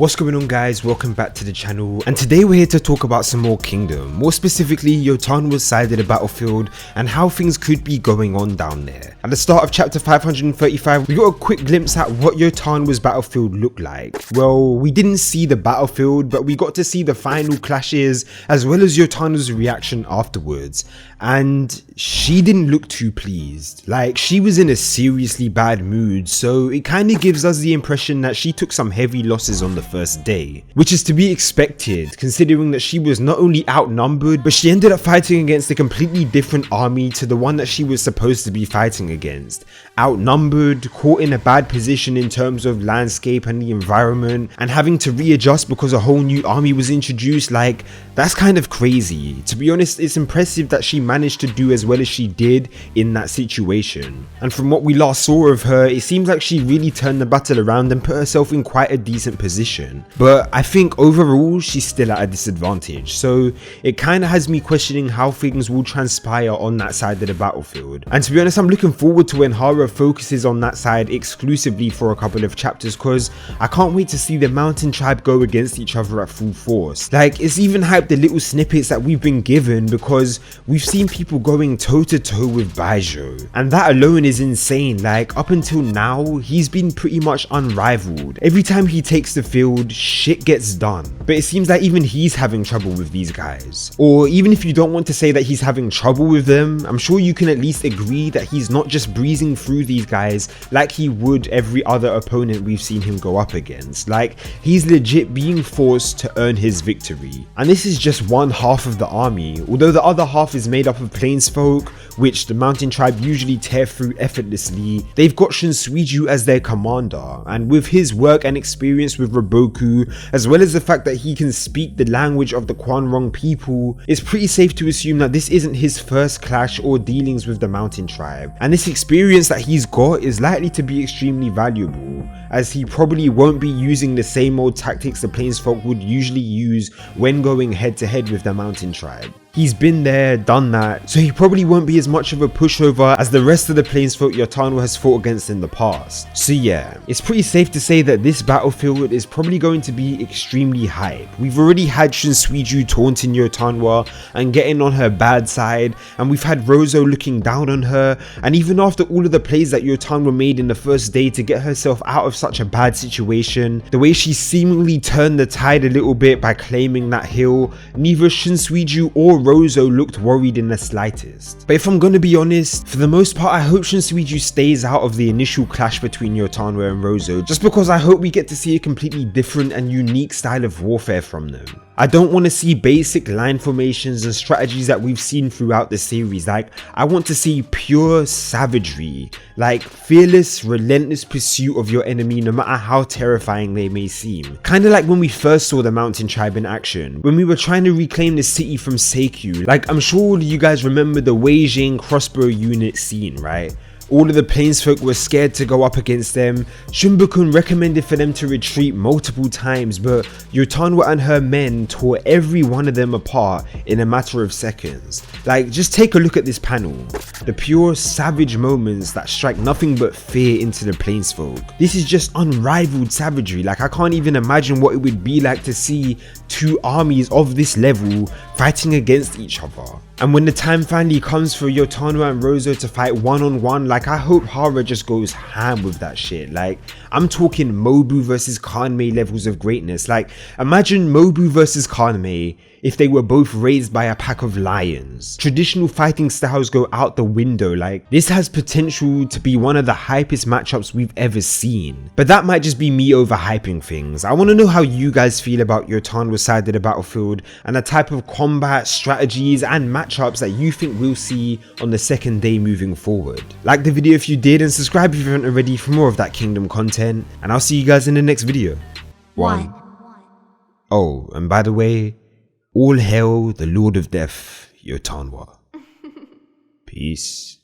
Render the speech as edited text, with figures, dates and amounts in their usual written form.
What's going on, guys? Welcome back to the channel, and today we're here to talk about some more Kingdom, more specifically YOTANWA'S side of the battlefield and how things could be going on down there. At the start of chapter 535 we got a quick glimpse at what YOTANWA'S battlefield looked like. Well, we didn't see the battlefield, but we got to see the final clashes as well as YOTANWA'S reaction afterwards, and she didn't look too pleased. Like, she was in a seriously bad mood, so it kind of gives us the impression that she took some heavy losses on the first day, which is to be expected considering that she was not only outnumbered, but she ended up fighting against a completely different army to the one that she was supposed to be fighting against. Outnumbered, caught in a bad position in terms of landscape and the environment, and having to readjust because a whole new army was introduced. Like, that's kind of crazy. To be honest, it's impressive that she managed to do as well as she did in that situation. And from what we last saw of her, it seems like she really turned the battle around and put herself in quite a decent position. But I think overall she's still at a disadvantage, so it kind of has me questioning how things will transpire on that side of the battlefield. And to be honest, I'm looking forward to when Hara focuses on that side exclusively for a couple of chapters, because I can't wait to see the mountain tribe go against each other at full force. Like, it's even hyped the little snippets that we've been given, because we've seen people going toe to toe with Baijo, and that alone is insane. Like, up until now he's been pretty much unrivaled. Every time he takes the field, shit gets done. But it seems like even he's having trouble with these guys. Or even if you don't want to say that he's having trouble with them, I'm sure you can at least agree that he's not just breezing through these guys like he would every other opponent we've seen him go up against. Like, he's legit being forced to earn his victory. And this is just one half of the army, although the other half is made up of plainsfolk, which the mountain tribe usually tear through effortlessly. They've got Shunsui as their commander, and with his work and experience with Roboku, as well as the fact that he can speak the language of the Kwanrong people, it's pretty safe to assume that this isn't his first clash or dealings with the mountain tribe. And this experience that he's got is likely to be extremely valuable, as he probably won't be using the same old tactics the plainsfolk would usually use when going head to head with the mountain tribe. He's been there, done that, so he probably won't be as much of a pushover as the rest of the plainsfolk YOTANWA has fought against in the past. So yeah, it's pretty safe to say that this battlefield is probably going to be extremely hype. We've already had Shunsui taunting YOTANWA and getting on her bad side, and we've had Rozo looking down on her, and even after all of the plays that YOTANWA made in the first day to get herself out of such a bad situation, the way she seemingly turned the tide a little bit by claiming that hill, neither Shunsui or Rozo looked worried in the slightest. But if I'm gonna be honest, for the most part I hope Shunsui stays out of the initial clash between YOTANWA and Rozo, just because I hope we get to see a completely different and unique style of warfare from them. I don't want to see basic line formations and strategies that we've seen throughout the series. Like, I want to see pure savagery, like fearless, relentless pursuit of your enemy no matter how terrifying they may seem. Kind of like when we first saw the mountain tribe in action, when we were trying to reclaim the city from Seikyu. Like, I'm sure all of you guys remember the Weijing crossbow unit scene, right? All of the plainsfolk were scared to go up against them. Shunbokun recommended for them to retreat multiple times, but YOTANWA and her men tore every one of them apart in a matter of seconds. Like, just take a look at this panel. The pure savage moments that strike nothing but fear into the plainsfolk. This is just unrivaled savagery. Like, I can't even imagine what it would be like to see two armies of this level fighting against each other. And when the time finally comes for YOTANWA and Rozo to fight one-on-one, like, I hope Hara just goes ham with that shit. Like, I'm talking Mobu versus Kanmei levels of greatness. Like, imagine Mobu versus Kanmei if they were both raised by a pack of lions. Traditional fighting styles go out the window. Like, this has potential to be one of the hypest matchups we've ever seen. But that might just be me overhyping things. I want to know how you guys feel about YOTANWA's side of the battlefield and the type of combat, strategies and matchups that you think we'll see on the second day moving forward. Like the video if you did, and subscribe if you haven't already for more of that Kingdom content, and I'll see you guys in the next video. Oh, and by the way, all hail the Lord of Death, YOTANWA. Peace.